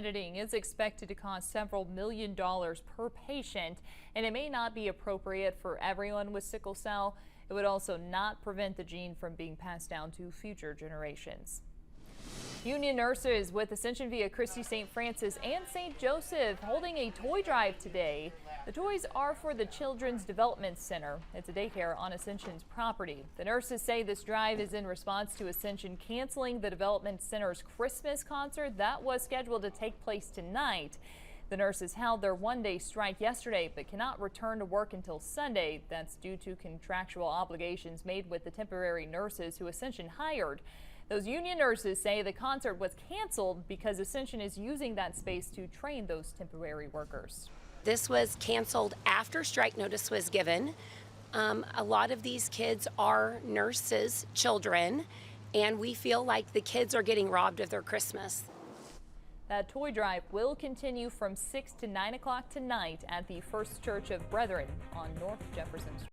Editing is expected to cost several $1,000,000 per patient, and it may not be appropriate for everyone with sickle cell. It would also not prevent the gene from being passed down to future generations. Union nurses with Ascension Via Christi, St. Francis, and St. Joseph holding a toy drive today. The toys are for the Children's Development Center. It's a daycare on Ascension's property. The nurses say this drive is in response to Ascension canceling the Development Center's Christmas concert that was scheduled to take place tonight. The nurses held their one-day strike yesterday but cannot return to work until Sunday. That's due to contractual obligations made with the temporary nurses who Ascension hired. Those union nurses say the concert was canceled because Ascension is using that space to train those temporary workers. This was canceled after strike notice was given. A lot of these kids are nurses' children, and we feel like the kids are getting robbed of their Christmas. That toy drive will continue from 6 to 9 o'clock tonight at the First Church of Brethren on North Jefferson Street.